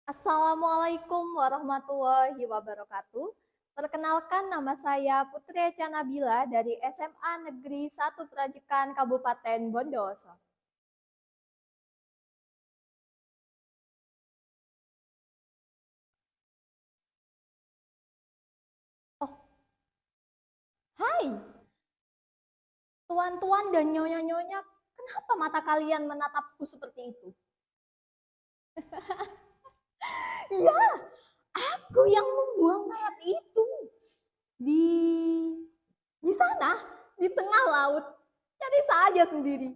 Assalamualaikum warahmatullahi wabarakatuh. Perkenalkan nama saya Putri Echa Nabila dari SMA Negeri 1 Prajekan Kabupaten Bondowoso. Oh, hai, tuan-tuan dan nyonya-nyonya, kenapa mata kalian menatapku seperti itu? Iya, aku yang membuang mayat itu di di sana, di tengah laut. Cari saja sendiri.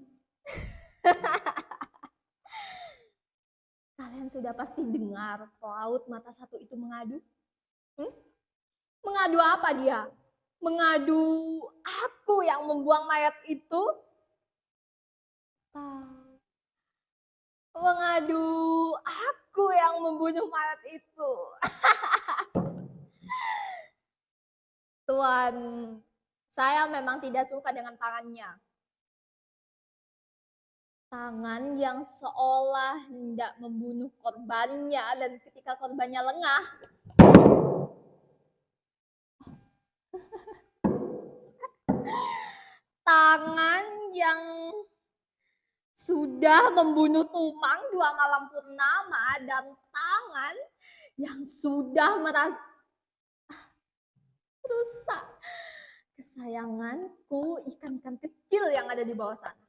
Kalian sudah pasti dengar pelaut mata satu itu mengadu. Hmm? Mengadu apa dia? Mengadu aku yang membuang mayat itu? Mengadu aku yang membunuh mayat itu. Tuan, saya memang tidak suka dengan tangannya. Tangan yang seolah hendak membunuh korbannya dan ketika korbannya lengah, tangan yang sudah membunuh Tumang 2 malam purnama dan tangan yang sudah merusak kesayanganku ikan-ikan kecil yang ada di bawah sana.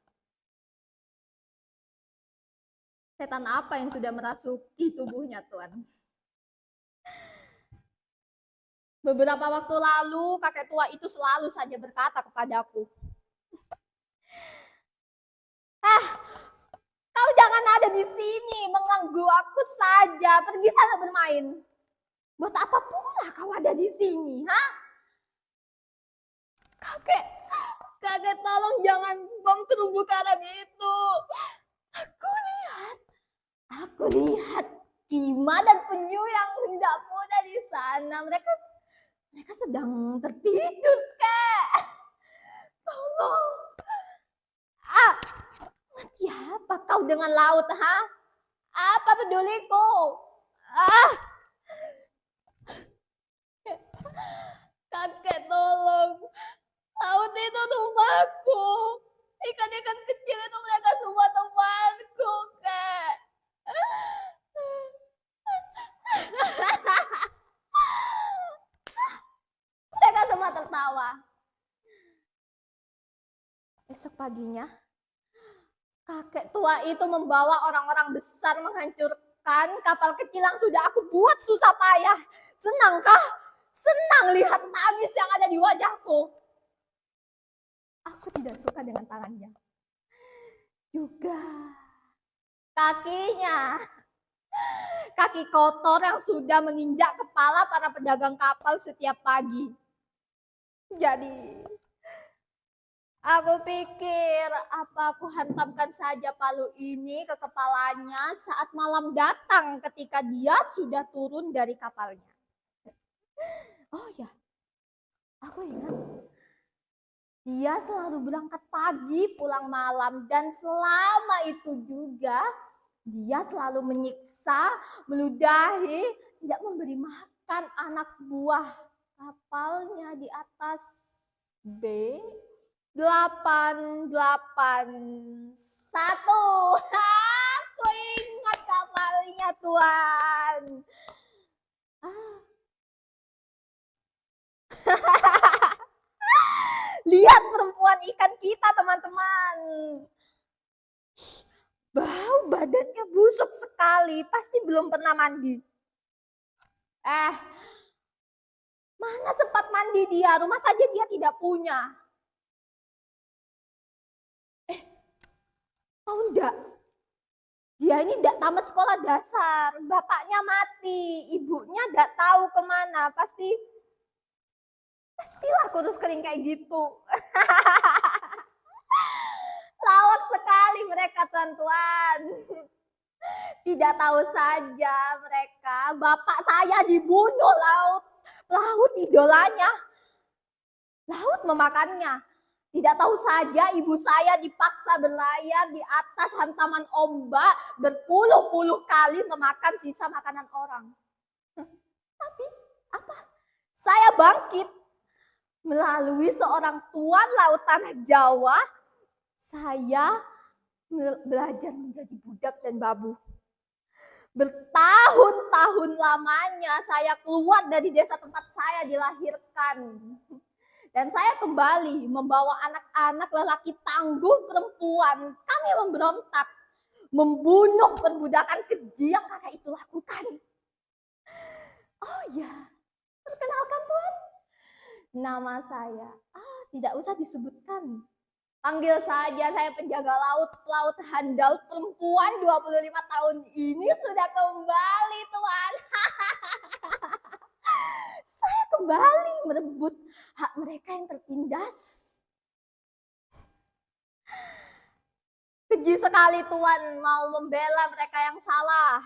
Setan apa yang sudah merasuki tubuhnya, Tuan? Beberapa waktu lalu kakek tua itu selalu saja berkata kepadaku, kau jangan ada di sini mengganggu aku saja, pergi sana bermain. Buat apa pula kau ada di sini, ha? Kakek, tolong jangan bom terumbu karang itu. Aku lihat Kima dan Penyu yang hendak muda di sana. Mereka sedang tertidur, kek. Tolong. Mati apa kau dengan laut, ha? Apa peduliku? Kakek, tolong. Laut itu rumahku. Ikan-ikan kecil itu mereka semua temanku, kek. Mereka semua tertawa. Esok paginya, kakek tua itu membawa orang-orang besar menghancurkan kapal kecil yang sudah aku buat susah payah. Senangkah? Senang lihat tangis yang ada di wajahku. Aku tidak suka dengan tangannya. Juga kakinya. Kaki kotor yang sudah menginjak kepala para pedagang kapal setiap pagi. Jadi, aku pikir apa aku hantamkan saja palu ini ke kepalanya saat malam datang ketika dia sudah turun dari kapalnya. Oh ya, aku ingat. Dia selalu berangkat pagi, pulang malam, dan selama itu juga dia selalu menyiksa, meludahi, tidak memberi makan anak buah kapalnya di atas B881. Aku ingat kapalnya, Tuan. Lihat perempuan ikan kita, teman-teman. Bau badannya busuk sekali, pasti belum pernah mandi. Mana sempat mandi dia, rumah saja dia tidak punya. Tahu enggak? Dia ini tidak tamat sekolah dasar, bapaknya mati, ibunya tidak tahu kemana, pastilah kurus kering kayak gitu. Lawak sekali mereka, tuan-tuan. Tidak tahu saja mereka, bapak saya dibunuh laut idolanya. Laut memakannya. Tidak tahu saja ibu saya dipaksa berlayar di atas hantaman ombak berpuluh-puluh kali memakan sisa makanan orang. Tapi apa? Saya bangkit melalui seorang tuan laut tanah Jawa. Saya belajar menjadi budak dan babu. Bertahun-tahun lamanya saya keluar dari desa tempat saya dilahirkan. Dan saya kembali membawa anak-anak lelaki tangguh perempuan. Kami memberontak, membunuh perbudakan keji yang kakak itu lakukan. Oh ya, perkenalkan Tuan. Nama saya, tidak usah disebutkan. Panggil saja saya penjaga laut handal perempuan 25 tahun ini sudah kembali Tuan. Saya kembali merebut hak mereka yang tertindas. Keji sekali Tuan mau membela mereka yang salah.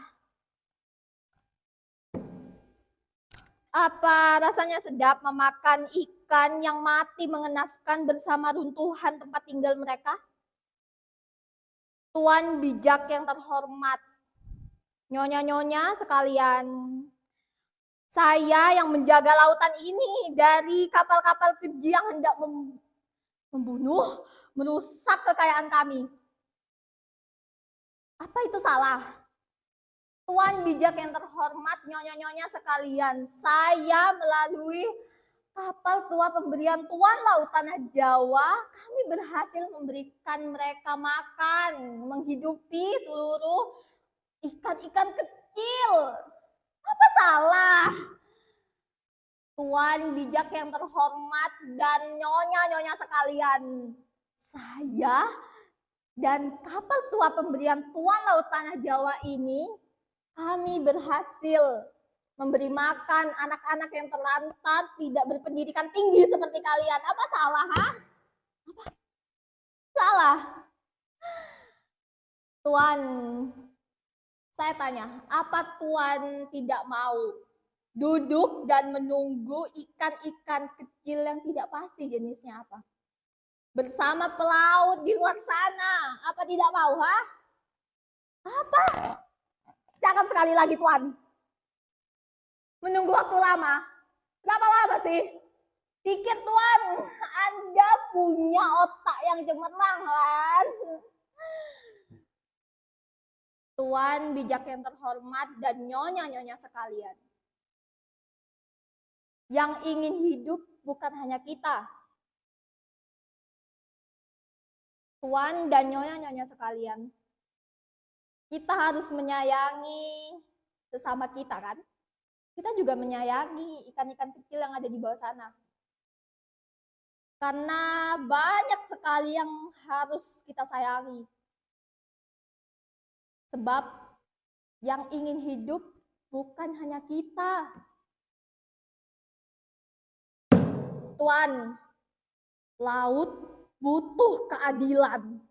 Apa rasanya sedap memakan ikan yang mati mengenaskan bersama runtuhan tempat tinggal mereka? Tuan bijak yang terhormat, nyonya-nyonya sekalian, saya yang menjaga lautan ini dari kapal-kapal keji yang hendak membunuh, merusak kekayaan kami. Apa itu salah? Tuan bijak yang terhormat, nyonya-nyonya sekalian, saya melalui kapal tua pemberian Tuan Laut Tanah Jawa, kami berhasil memberikan mereka makan, menghidupi seluruh ikan-ikan kecil. Apa salah? Tuan bijak yang terhormat dan nyonya-nyonya sekalian, saya dan kapal tua pemberian Tuan Laut Tanah Jawa ini, kami berhasil memberi makan anak-anak yang terlantar, tidak berpendidikan tinggi seperti kalian. Apa salah? Apa salah? Tuan, saya tanya, apa Tuan tidak mau duduk dan menunggu ikan-ikan kecil yang tidak pasti jenisnya apa? Bersama pelaut di luar sana. Apa tidak mau? Apa? Cakap sekali lagi Tuan. Menunggu waktu lama. Berapa lama sih? Pikir Tuan, Anda punya otak yang cemerlang kan? Tuan bijak yang terhormat dan nyonya-nyonya sekalian. Yang ingin hidup bukan hanya kita. Tuan dan nyonya-nyonya sekalian. Kita harus menyayangi sesama kita kan? Kita juga menyayangi ikan-ikan kecil yang ada di bawah sana. Karena banyak sekali yang harus kita sayangi. Sebab yang ingin hidup bukan hanya kita. Tuan, laut butuh keadilan.